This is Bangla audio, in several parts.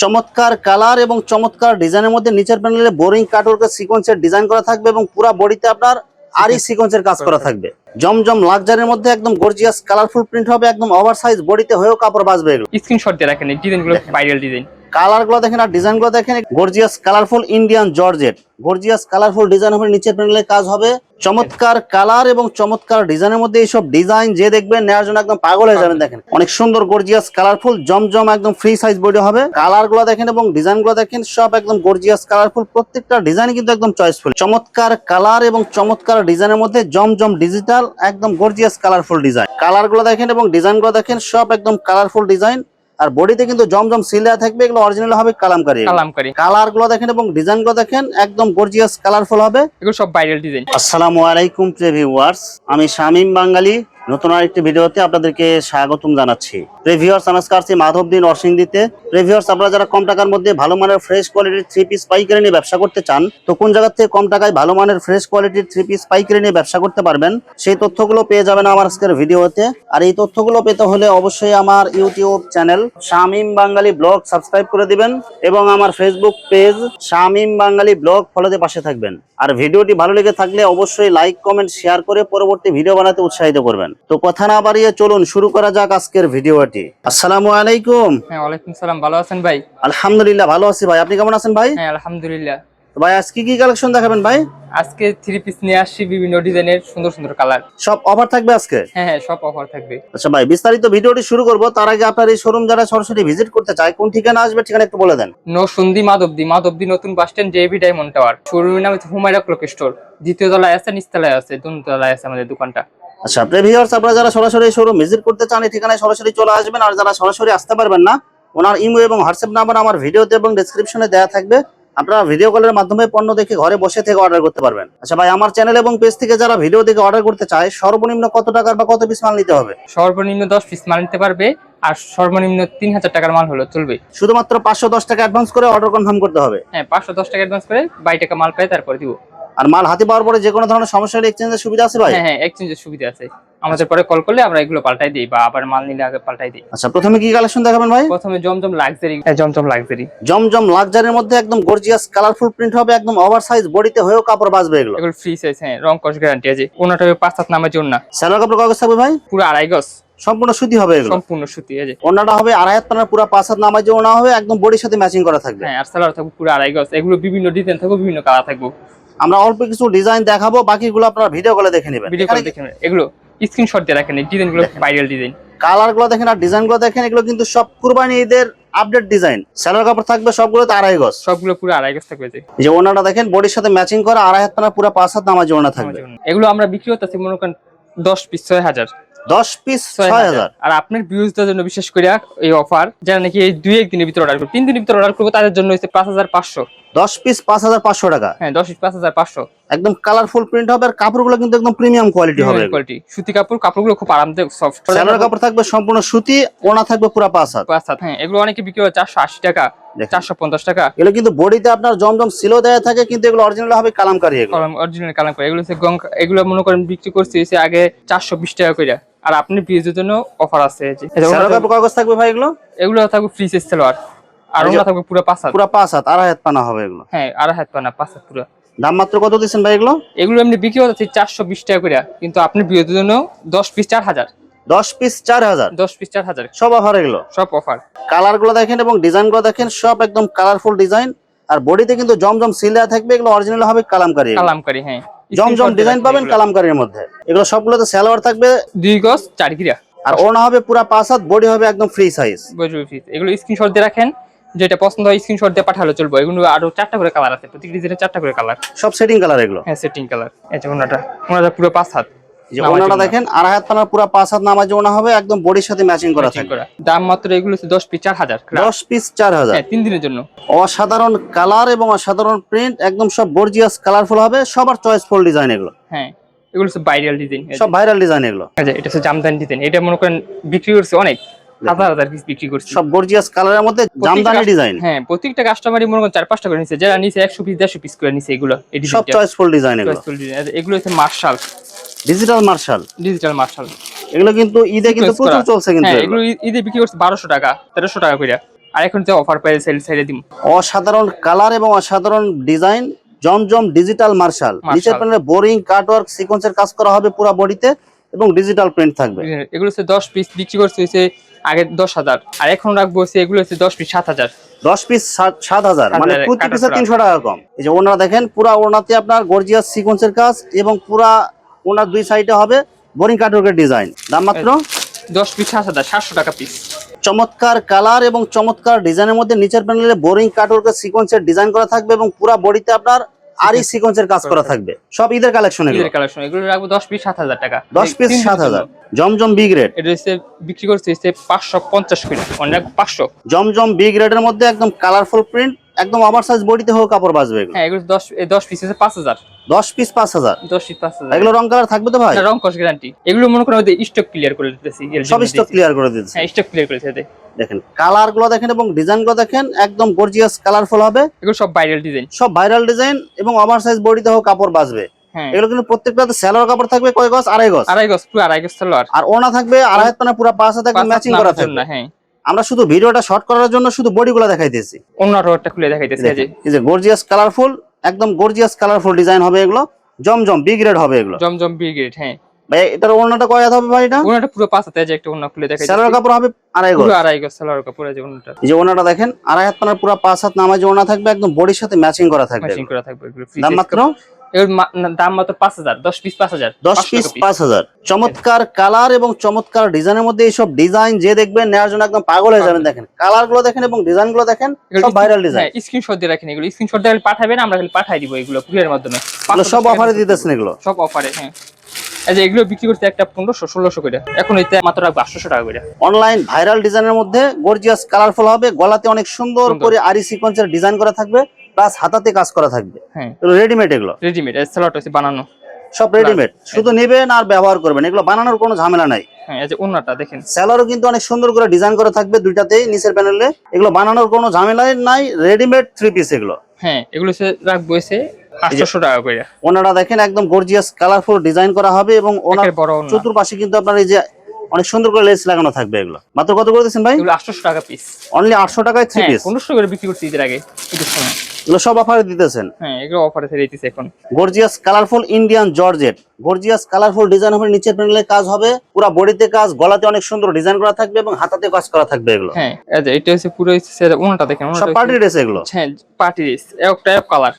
চমৎকার কালার এবং চমৎকার ডিজাইনের মধ্যে নিচের প্যানেলে বোরিং কাটওয়ার্কের সিকোয়েন্সের ডিজাইন করা থাকবে এবং পুরো বডিতে আপনার আরি সিকোয়েন্সের কাজ করা থাকবে। জমজম লাক্সারির মধ্যে একদম গর্জিয়াস কালারফুল প্রিন্ট হবে, একদম ওভারসাইজ বডিতে হয়েও কাপড় বাঁচবে। এগুলো স্ক্রিনশট দিয়ে রাখেন, এই ডিজাইনগুলো ভাইরাল ডিজাইন। কালার গুলো দেখেন আর ডিজাইন গুলো দেখেন, gorgeous colourful Indian georgette, gorgeous colourful design হবে, নিচের প্যানেলে কাজ হবে। চমৎকার কালার এবং চমৎকার ডিজাইনের মধ্যে এইসব ডিজাইন যে দেখবেন নেওয়ার জন্য একদম পাগল হয়ে যাবেন। দেখেন অনেক সুন্দর গর্জিয়াস কালারফুল জমজম একদম ফ্রি সাইজ বডি হবে। কালার গুলো দেখেন এবং ডিজাইন গুলো দেখেন, সব একদম গর্জিয়াস কালারফুল, প্রত্যেকটা ডিজাইন কিন্তু একদম চয়েসফুল। চমৎকার কালার এবং চমৎকার ডিজাইনের মধ্যে জমজম ডিজিটাল একদম গর্জিয়াস কালারফুল ডিজাইন। কালার গুলো দেখেন এবং ডিজাইন গুলো দেখেন, সব একদম কালারফুল ডিজাইন। আর বডিতে কিন্তু জমজম সিল দেওয়া থাকবে, এগুলো অরিজিনাল হবে কালামকারী। কালার গুলো দেখেন এবং ডিজাইন গুলো দেখেন, একদম গর্জিয়াস কালারফুল হবে। এগুলো সব ভাইরাল ডিজাইন। আসসালামু আলাইকুম প্রিয় ভিউয়ার্স, আমি শামীম বাঙালি নতুন আরেকটি ভিডিওতে আপনাদেরকে স্বাগতম জানাচ্ছি। প্রিয় ভিউয়ার্স, আজকে আসছি মাধবদী নরসিংদীতে। প্রিয় ভিউয়ার্স, আপনারা যারা কম টাকার মধ্যে ভালো মানের ফ্রেশ কোয়ালিটির থ্রি পিস পাইকারি নিয়ে ব্যবসা করতে চান, তো কোন জায়গা থেকে কম টাকায় ভালো মানের ফ্রেশ কোয়ালিটির থ্রি পিস পাইকারি নিয়ে ব্যবসা করতে পারবেন, সেই তথ্যগুলো পেয়ে যাবেন আমার আজকের ভিডিওতে। আর এই তথ্যগুলো পেতে হলে অবশ্যই আমার ইউটিউব চ্যানেল শামীম বাঙালি ব্লগ সাবস্ক্রাইব করে দিবেন এবং আমার ফেসবুক পেজ শামীম বাঙালি ব্লগ ফলোতে পাশে থাকবেন। আর ভিডিওটি ভালো লেগে থাকলে অবশ্যই লাইক কমেন্ট শেয়ার করে পরবর্তী ভিডিও বানাতে উৎসাহিত করবেন। তো কথা না বাড়িয়ে চলুন শুরু করা যাক আজকের ভিডিওটি। আসসালামু আলাইকুম। হ্যাঁ, ওয়ালাইকুম সালাম। ভালো আছেন ভাই? আলহামদুলিল্লাহ ভালো আছি ভাই, আপনি কেমন আছেন ভাই? হ্যাঁ আলহামদুলিল্লাহ। তো ভাই আজকে কি কালেকশন দেখাবেন ভাই? আজকে থ্রি পিস নিয়ে আসছি, বিভিন্ন ডিজাইনের সুন্দর সুন্দর কালার। সব অফার থাকবে আজকে? হ্যাঁ হ্যাঁ, সব অফার থাকবে। আচ্ছা ভাই, বিস্তারিত ভিডিওটি শুরু করব তার আগে আপনার এই শোরুম যারা সরাসরি ভিজিট করতে চায় কোন ঠিকানা আসবে, ঠিকানা একটু বলে দেন। নরসিংদী মাধবদী নতুন bus stand, JB diamond tower. শোরুমের নাম হচ্ছে হুমায়রা ক্লক স্টোর। দ্বিতীয় তলায় আছে, নিচতলায় আছে, দুটো তলায় আছে আমাদের দোকানটা। আচ্ছা প্রিয় ভিউয়ার্স, আপনারা যারা সরাসরি শোরুম ভিজিট করতে চান এই ঠিকানায় সরাসরি চলে আসবেন। আর যারা সরাসরি আসতে পারবেন না, ওনার ইমো এবং হোয়াটসঅ্যাপ নাম্বার আমার ভিডিওতে এবং ডেসক্রিপশনে দেওয়া থাকবে, আপনারা ভিডিও কলের মাধ্যমে পণ্য দেখে ঘরে বসে থেকে অর্ডার করতে পারবেন। আচ্ছা ভাই, আমার চ্যানেল এবং পেজ থেকে যারা ভিডিও দেখে অর্ডার করতে চায় সর্বনিম্ন কত টাকার বা কত পিস মাল নিতে হবে? সর্বনিম্ন 10 পিস মাল নিতে পারবে, আর সর্বনিম্ন 3000 টাকার মাল হলো চলবে। শুধুমাত্র 510 টাকা অ্যাডভান্স করে অর্ডার কনফার্ম করতে হবে। হ্যাঁ, 510 টাকা অ্যাডভান্স করে 22 টাকা মাল পাই, তারপরে দিব। আর মাল হাতে পাওয়ার পরে যে কোনো ধরনের সমস্যা হলে এক্সচেঞ্জের সুবিধা আছে ভাই? হ্যাঁ হ্যাঁ, এক্সচেঞ্জের সুবিধা আছে। আমাদের পরে কল করলে আমরা এগুলো পাল্টাই দিই, বা আবার মাল নিলে আগে পাল্টাই দিই। আচ্ছা, প্রথমে কি কালেকশন দেখাবেন ভাই? প্রথমে জমজম লাক্সারি। জমজম লাক্সারির মধ্যে একদম গর্জিয়াস কালারফুল প্রিন্ট হবে, একদম ওভারসাইজ বডিতে হয়েও কাপড় বাঁচবে। এগুলো ফ্রি সাইজ, হ্যাঁ, রং কস গ্যারান্টি আছে। ওনাটা 5/7 নামের জন্য। সালোয়ার কাপড় কয় গজ থাকবে ভাই? পুরো 2.5 গজ সম্পূর্ণ সুতি হবে এগুলো? সম্পূর্ণ সুতি আছে। ওনাটা হবে 2.5 পানার, পুরো 5/7 নামাজ যে ওনা হবে, একদম বডির সাথে ম্যাচিং করা থাকবে। হ্যাঁ, আর সালোয়ার থাকবে পুরো 2.5 গজ। এগুলো বিভিন্ন ডিজাইন থাকবে, বিভিন্ন কালার থাকবে। আমরা অল্প কিছু ডিজাইন দেখাবো, বাকিগুলো আপনারা ভিডিও কলে দেখে নেবেন। ভিডিও কলে দেখে নেবেন। এগুলো স্ক্রিনশট দিয়ে রাখেন, এই ডিজাইনগুলো ভাইরাল ডিজাইন। কালার গুলো দেখেন আর ডিজাইন গুলো দেখেন, এগুলো কিন্তু সব কুরবানি ঈদের আপডেট ডিজাইন। সালোয়ার কাপড় থাকবে সবগুলোতে 2.5 গজ, সবগুলো পুরো 2.5 গজ থাকবে। যে ওনাটা দেখেন বডির সাথে ম্যাচিং করা 2.5 পানা, পুরো 5/7 নামাজ ওনা থাকবে। এগুলো আমরা বিক্রি করতেছি মনে করেন 10 পিস 6000। 10 পিস 6000। আর আপনার ভিউজদের জন্য বিশেষ করে এই অফার, যারা নাকি এই 2-1 দিনের ভিতরে অর্ডার করবে, 3 দিনের ভিতরে অর্ডার করবে, তাদের জন্য হচ্ছে 5500। 10 পিস 5500 টাকা। হ্যাঁ, 10 পিস 5500। একদম কালারফুল প্রিন্ট হবে, আর কাপড়গুলো কিন্তু একদম প্রিমিয়াম কোয়ালিটি হবে। সুতি কাপড়, কাপড়গুলো খুব আরামদায়ক, সফট। সালোয়ার কাপড় থাকবে সম্পূর্ণ সুতি, ওনা থাকবে পুরো 5/7। হ্যাঁ, এগুলো অনেকে বিক্রি করে 480 টাকা, 450 টাকা। এগুলো কিন্তু বডিতে আপনার জমজম সিলো দেয়া থাকে, কিন্তু এগুলো অরিজিনাল হবে কালামকারী। এগুলো অরিজিনাল কালামকারী। এগুলো হচ্ছে এগুলো মনে করেন বিক্রি করছে আগে 420 টাকা করে। আর আপনি ভিউজের জন্য অফার আছে। সালোয়ার কাপড় কাগজ থাকবে ভাই? এগুলো থাকবে ফ্রি সাইজ সালোয়ার, আর ওনা থাকবে পুরো 5/7। পুরো 5/7, 2.5 পানা হবে এগুলো। হ্যাঁ, 2.5 পানা 5/7 পুরো। দাম মাত্র কত দিচ্ছেন ভাই এগুলো? এগুলো এমনি বিক্রি হচ্ছে 420 টাকা করে, কিন্তু আপনি ভিউজের জন্য 10 পিস 4000। 10 পিস 4000? 10 পিস 4000 সব অফার এগুলো? সব অফার। কালার গুলো দেখেন এবং ডিজাইন গুলো দেখেন, সব একদম কালারফুল ডিজাইন। আর বডিতে কিন্তু জমজম সিল দেয়া থাকবে, এগুলো অরিজিনাল হবে কালামকারী। হ্যাঁ, জমজম ডিজাইন পাবেন কালামকারীর মধ্যে। এগুলো সবগুলোতে সালোয়ার থাকবে 2 গজ 4 গিরা, আর ওনা হবে পুরো 5/7, বডি হবে একদম ফ্রি সাইজ। এগুলো স্ক্রিনশট দিয়ে রাখেন, যেটা পছন্দ হয় স্ক্রিনশট দিয়ে পাঠালে চলবে। এগুলো আরো 4টা করে কালার আছে, প্রত্যেক ডিজাইনের 4টা করে কালার, সব সেটিং কালার এগুলো। হ্যাঁ, সেটিং কালার। এই যে ওনাটা পুরো 5/7। যে ওনাটা দেখেন 2.5 পানার, পুরো 5/7 নামাজ ওনা হবে, একদম বডির সাথে ম্যাচিং করা থাকবে। দাম মাত্র এগুলো 10 পিস 4000। 10 পিস 4000? হ্যাঁ, 3 দিনের জন্য। অসাধারণ কালার এবং অসাধারণ প্রিন্ট, একদম সব গর্জিয়াস কালারফুল হবে, সবার চয়েসফুল ডিজাইন এগুলো। হ্যাঁ, এগুলো হচ্ছে ভাইরাল ডিজাইন, সব ভাইরাল ডিজাইন এগুলো। এটা হচ্ছে জামদানি ডিজাইন। এটা মনে করেন বিক্রি করছে অনেক, হাজার পিস বিক্রি করছে। সব গর্জিয়াস কালারের মধ্যে জামদানি ডিজাইন। হ্যাঁ, প্রত্যেকটা কাস্টমারই মনে করেন 4-5টা করে নিছে, যারা নিছে 100 পিস 150 পিস করে নিছে। এগুলো সব চয়েসফুল ডিজাইন এগুলো। এগুলো হচ্ছে মার্শাল, ডিজিটাল মার্শাল। এগুলো কিন্তু ঈদে কিন্তু প্রচুর চলছে। কিন্তু এগুলো ঈদে বিক্রি করছে 1200 টাকা 1300 টাকা করে। আর এখন যে অফার পেয়ে সাইডে দিম। অসাধারণ কালার এবং অসাধারণ ডিজাইন, জমজম ডিজিটাল মার্শাল। নিচের প্যানেলে বোরিং কাটওয়ার্ক সিকোয়েন্সের কাজ করা হবে পুরো বডিতে এবং ডিজিটাল প্রিন্ট থাকবে। এগুলো হচ্ছে 10 পিস বিক্রি করছে হচ্ছে আগে 10,000, আর এখন রাখবো হচ্ছে এগুলো হচ্ছে 10 পিস 7,000। 10 পিস 7,000, মানে প্রতি পিসে 300 টাকা কম। এই যে ওনারা দেখেন পুরা ওনাতে আপনার গর্জিয়াস সিকোয়েন্সের কাজ এবং পুরা ওনার দুই সাইডে হবে বোরিং কাটওয়ার্কের ডিজাইন। দাম মাত্র 10 পিস 7,000, 700 টাকা পিস। চমৎকার কালার এবং চমৎকার ডিজাইনের মধ্যে নিচের প্যানেলে বোরিং কাটওয়ার্কের সিকোয়েন্সের ডিজাইন করা থাকবে এবং পুরা বডিতে আপনার আরি সিকোয়েন্সের কাজ করা থাকবে। সব ঈদের কালেকশন, ঈদের কালেকশন। এগুলো রাখবো 10 পিস 7,000 টাকা। 10 পিস 7,000। জমজম বি গ্রেড, এটা হচ্ছে বিক্রি করছে হচ্ছে 550 করে, অনেক 500। জমজম বি গ্রেডের মধ্যে একদম কালারফুল প্রিন্ট, একদম ওভারসাইজ বডিতে হোক কাপড় বাজবে এগুলো। হ্যাঁ, এগুলো 10 পিস হচ্ছে 5,000। 10 পিস 5,000। 10 পিস 5,000। এগুলো রং কালার থাকবে তো ভাই? রং কস গ্যারান্টি। এগুলো মনে করেন ওদের স্টক ক্লিয়ার করে দিতেছি। সব স্টক ক্লিয়ার করে দিতেছি। হ্যাঁ, স্টক ক্লিয়ার করেছে এতে। দেখেন কালার গুলো দেখেন এবং ডিজাইন গুলো দেখেন, একদম গর্জিয়াস কালারফুল হবে। এগুলো সব ভাইরাল ডিজাইন, সব ভাইরাল ডিজাইন এবং ওভারসাইজ বডিতে হোক কাপড় বাজবে। হ্যাঁ, এগুলো কিন্তু প্রত্যেকটাতে সালোয়ার কাপড় থাকবে কয় গজ? 2.5 গজ। 2.5 গজ, পুরো 2.5 গজ সালোয়ার। আর ওনা থাকবে 2.5 পানা পুরো 5 হাতে একদম ম্যাচিং করা থাকবে। হ্যাঁ, আমরা শুধু ভিডিওটা শর্ট করার জন্য শুধু বডিগুলো দেখাইতেছি। অন্য রোডটা খুলে দেখাইতেছি। এই যে গর্জিয়াস কালারফুল, একদম গর্জিয়াস কালারফুল ডিজাইন হবে এগুলো। জমজম বি গ্রেড হবে এগুলো। জমজম বি গ্রেড। হ্যাঁ ভাই, এটার ওনাটা কয় হাত হবে ভাই? এটা ওনাটা পুরো 5 হাতে, যে একটা ওনা খুলে দেখাইতেছি। সালোয়ার কাপড় হবে 2.5 গজ। পুরো 2.5 গজ সালোয়ার কাপড় আছে ওনাটা। এই যে ওনাটা দেখেন 2.5 পানার পুরো 5 হাত নামাজ ওনা থাকবে, একদম বডির সাথে ম্যাচিং করা থাকবে। ম্যাচিং করা থাকবে এগুলো। দাম মাত্র এর দাম মাত্র 5,000। 10 পিস 5,000। 10 পিস 5,000। চমৎকার কালার এবং চমৎকার ডিজাইনের মধ্যে এইসব ডিজাইন যে দেখবেন নেওয়ার জন্য একদম পাগল হয়ে যাবেন। দেখেন কালার গুলো দেখেন এবং ডিজাইন গুলো দেখেন, সব ভাইরাল ডিজাইন। হ্যাঁ, স্ক্রিনশট দিয়ে রাখেন। এগুলো স্ক্রিনশট দিয়ে পাঠাবেন, আমরা খালি পাঠাই দিব এগুলো কুরিয়ারের মাধ্যমে। সব অফারে দিতেছেন এগুলো? সব অফারে। হ্যাঁ, এই যে এগুলো বিক্রি করতে একটা 1500-1600 করে, এখন এটা মাত্র 800 টাকা করে। অনলাইন ভাইরাল ডিজাইনের মধ্যে গর্জিয়াস কালারফুল হবে, গলাতে অনেক সুন্দর করে আরি সিকোয়েন্সের ডিজাইন করা থাকবে, প্লাস হাতাতে কাজ করা থাকবে। হ্যাঁ, রেডিমেড এগুলো। রেডিমেড। এই সালোয়ারটা হচ্ছে বানানো, সব রেডিমেড, শুধু নেবেন আর ব্যবহার করবেন। এগুলো বানানোর কোনো ঝামেলা নাই। হ্যাঁ, এই যে ওন্নাটা দেখেন। সালোয়ারও কিন্তু অনেক সুন্দর করে ডিজাইন করা থাকবে দুইটাতেই নিচের প্যানেলে। এগুলো বানানোর কোনো ঝামেলাই নাই, রেডিমেড 3 পিস এগুলো। হ্যাঁ, এগুলো হচ্ছে রাখবো এসে 800 টাকা করে। ওনারা দেখেন একদম গর্জিয়াস কালারফুল ডিজাইন করা হবে এবং ওনার বড় ওন্না। চতুর্পাশে কিন্তু আপনার এই যে অনেক সুন্দর করে লেস লাগানো থাকবে। এগুলো মাত্র কত করে দিচ্ছেন ভাই? এগুলো 800 টাকা পিস। অনলি 800 টাকায় 3 পিস। 1500 করে বিক্রি করছি ঈদের আগে, ঈদের সময়। এগুলো সব অফারে দিতেছেন? হ্যাঁ, এগুলো অফারে ছেড়ে দিতেছি এখন। Gorgeous colourful Indian georgette, gorgeous colourful design হবে, নিচের প্যানেলে কাজ হবে, পুরো বডিতে কাজ, গলাতে অনেক সুন্দর ডিজাইন করা থাকবে এবং হাতাতে কাজ করা থাকবে এগুলো। হ্যাঁ, এই যে এটা হচ্ছে পুরো হচ্ছে ওনাটা দেখেন। সব পার্টি ড্রেস এগুলো। হ্যাঁ, পার্টি ড্রেস। একটা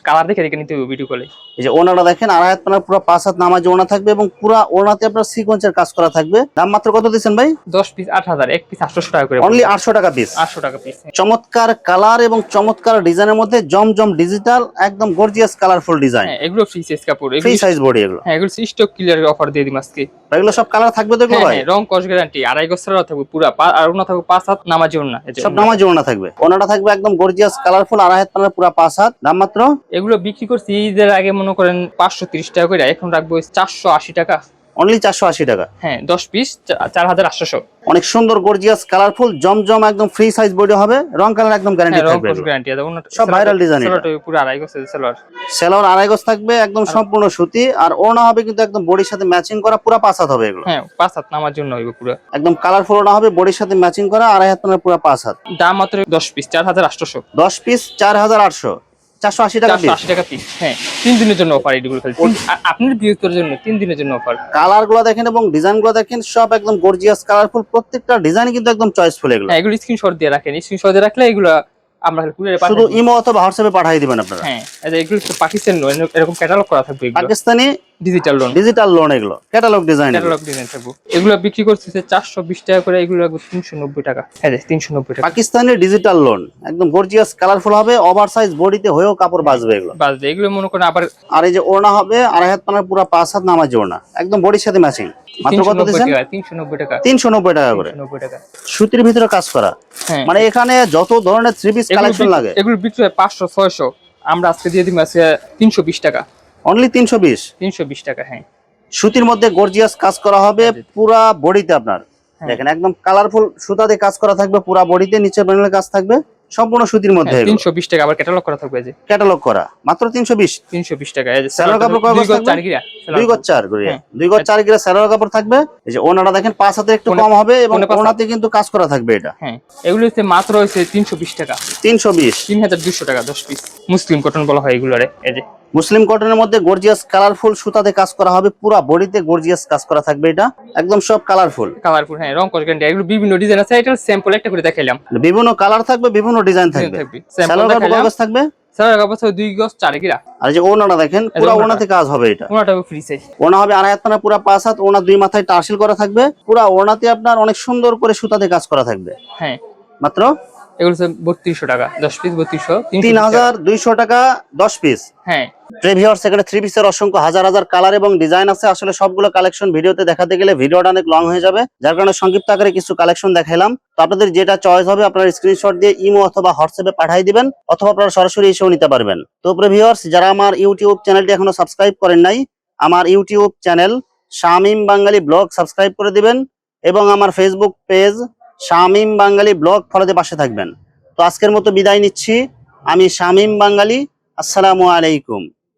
কালার দেখে নিতে হবে ভিডিও কলে। এই যে ওনাটা দেখেন 2.5 পানার পুরো 5 হাত নামাজ ওনা থাকবে এবং পুরো ওনাতে আপনার সিকোয়েন্সের কাজ করা থাকবে। দাম মাত্র কত দিচ্ছেন ভাই? 10 পিস 8,000, এক পিস 800 টাকা করে। অনলি 800 টাকা পিস। 800 টাকা পিস। চমৎকার কালার এবং চমৎকার ডিজাইনের মধ্যে জমজম ডিজিটাল, একদম গর্জিয়াস কালারফুল ডিজাইন। হ্যাঁ, এগুলো ফ্রি সাইজ কাপড়, ফ্রি সাইজ বডি এগুলো। হ্যাঁ, এগুলো স্টক ক্লিয়ার অফার দিয়ে দিম আজকে। এগুলো সব কালার থাকবে তো এগুলো ভাই? হ্যাঁ, রং কস গ্যারান্টি। 2.5 গজ সালোয়ার থাকবে পুরো, আর ওনা থাকবে 5 হাত নামাজি ওনা। সব নামাজি ওনা থাকবে। ওনাটা থাকবে একদম গর্জিয়াস কালারফুল 2.5 পানার পুরো 5 হাত। দাম মাত্র এগুলো বিক্রি করছি ঈদের আগে মনে করেন 530 টাকা করে, এখন রাখবো 480 টাকা। অনলি 480 টাকা। হ্যাঁ, 10 পিস 4800। অনেক সুন্দর গর্জিয়াস কালারফুল জমজম একদম ফ্রি সাইজ বডি হবে, রং কালার একদম গ্যারান্টি রং থাকবে। কস গ্যারান্টি আছে ওনা। সব ভাইরাল ডিজাইন। সালোয়ারটা পুরো 2.5 গজ সালোয়ার। সালোয়ার 2.5 গজ থাকবে, একদম সম্পূর্ণ সুতি, আর ওনা হবে কিন্তু একদম বডির সাথে ম্যাচিং করা, পুরো 5 হাত হবে এগুলো। হ্যাঁ, 5 হাত নামার জন্য হইবে পুরো। একদম কালারফুল ওনা হবে, বডির সাথে ম্যাচিং করা, 2.5 পানার পুরো 5 হাত। দাম মাত্র 10 পিস 4800। 10 পিস 4800, 480 টাকা পিস। 480 টাকা পিস। হ্যাঁ, 3 দিনের জন্য অফার এগুলো খালি। আপনার বিরক্তির জন্য 3 দিনের জন্য অফার। কালার গুলো দেখেন এবং ডিজাইন গুলো দেখেন, সব একদম গর্জিয়াস কালারফুল, প্রত্যেকটা ডিজাইন কিন্তু একদম চয়েসফুল এগুলো। হ্যাঁ, এগুলো স্ক্রিনশট দিয়ে রাখেন। স্ক্রিনশট দিয়ে রাখলে এগুলো আমরা কুরিয়ারে শুধু পাঠাই। ইমো অথবা হোয়াটসঅ্যাপে পাঠিয়ে দিবেন আপনারা। হ্যাঁ, এই যে এগুলো তো পাকিস্তান লোন, এরকম ক্যাটালগ করা থাকবে। এগুলো Pakistani digital loan. Digital loan, এগুলো ক্যাটালগ ডিজাইন। ক্যাটালগ ডিজাইন থাকবে। এগুলো বিক্রি করছে 420 টাকা করে, এগুলো 390 টাকা। হ্যাঁ, 390 টাকা। পাকিস্তানি ডিজিটাল লোন একদম গর্জিয়াস কালারফুল হবে, ওভারসাইজ বডিতে হয়েও কাপড় বাজবে এগুলো। বাজবে এগুলো মনে করেন আবার। আর এই যে ওড়না হবে 2.5 পানার পুরো 5 হাত নামাজি ওড়না, একদম বডির সাথে ম্যাচিং। মাত্র কত দিবেন? 390 টাকা। 390 টাকা করে। 390 টাকা। সুতির ভিতরে কাজ করা। হ্যাঁ, মানে এখানে যত ধরনের 3 পিস কালেকশন লাগে এগুলো বিক্রি হয় 500-600, আমরা আজকে দিয়ে দিই আজকে 320 টাকা। অনলি 320। 320 টাকা। হ্যাঁ, সুতির মধ্যে গর্জিয়াস কাজ করা হবে পুরা বডিতে আপনার। দেখেন একদম কালারফুল সুতা দিয়ে কাজ করা থাকবে পুরা বডিতে, নিচে প্যানেলে কাজ থাকবে, সম্পূর্ণ সুতির মধ্যে 320 টাকা, আবার ক্যাটালগ করা থাকবে যে ক্যাটালগ করা মাত্র 320 320 টাকা। এই যে সালোয়ার কাপড় কয় গজ থাকবে? 4 গিরা 2 গজ 4 গড়িয়া হ্যাঁ। 2 গজ 4 গিরা সালোয়ার কাপড় থাকবে। এই যে ওনাটা দেখেন 5 হাতে একটু কম হবে এবং পৌনে 5 হাত। ওনাতে কিন্তু কাজ করা থাকবে। এটা হ্যাঁ, এগুলো হচ্ছে মাত্র হচ্ছে 320 টাকা, 320 3200 টাকা 10 পিস। মুসলিম কটন বলা হয় এগুলোরে। এই যে মুসলিম কটনের মধ্যে গর্জিয়াস কালারফুল সুতাতে কাজ করা হবে, পুরো বডিতে গর্জিয়াস কাজ করা থাকবে। এটা একদম সব কালারফুল কালারফুল, হ্যাঁ রং কস গ্যারান্টি। এগুলো বিভিন্ন ডিজাইন আছে, এটা স্যাম্পল একটা করে দেখাইলাম। বিভিন্ন কালার থাকবে, বিভিন্ন ডিজাইন থাকবে। স্যাম্পল সালোয়ার কাপড় কয় দেখাইলাম। গজ থাকবে? সালোয়ার কাপড় হচ্ছে 2 গজ 4 গিরা। আর এই যে ওনাটা দেখেন পুরো ওনাতে কাজ হবে। এটা ওনাটাও ফ্রি সাইজ। ওনা হবে আড়াই হাত না পুরো 5 হাত। ওনা 2 মাথায় টার্সেল করা থাকবে, পুরো ওনাতে আপনার অনেক সুন্দর করে সুতাতে কাজ করা থাকবে। হ্যাঁ, মাত্র এগুলো হচ্ছে 3200 টাকা 10 পিস। 3200 3200 টাকা 10 পিস। হ্যাঁ, ভিউয়ার্স এখানে 3 পিসের অসংখ্য হাজার হাজার কালার এবং ডিজাইন আছে। আসলে সবগুলো কালেকশন ভিডিওতে দেখাতে গেলে ভিডিওটা অনেক লং হয়ে যাবে, যার কারণে সংক্ষিপ্ত আকারে কিছু কালেকশন দেখাইলাম। তো আপনাদের যেটা চয়েস হবে আপনারা স্ক্রিনশট দিয়ে ইমো অথবা হোয়াটসঅ্যাপে পাঠিয়ে দিবেন, অথবা আপনারা সরাসরি এসেও নিতে পারবেন। তো ভিউয়ার্স যারা আমার ইউটিউব চ্যানেলটি এখনো সাবস্ক্রাইব করেন নাই, আমার ইউটিউব চ্যানেল শামীম বাঙালি ব্লগ সাবস্ক্রাইব করে দিবেন এবং আমার ফেসবুক পেজ শামীম বাঙালি ব্লগ ফলোতে পাশে থাকবেন। তো আজকের মতো বিদায় নিচ্ছি, আমি শামীম বাঙালি। আসসালামু আলাইকুম।